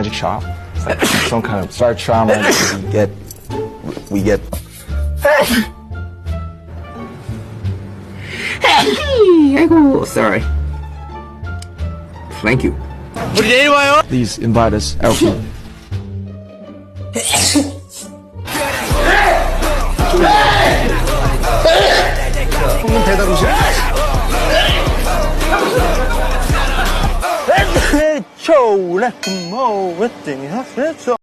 magic shop. It's like some kind of start trauma. We get. 아이고, sorry. Thank you. 우리 내일 와요. Please invite us out. 배달 음식. 좋은 날 뭐 어떤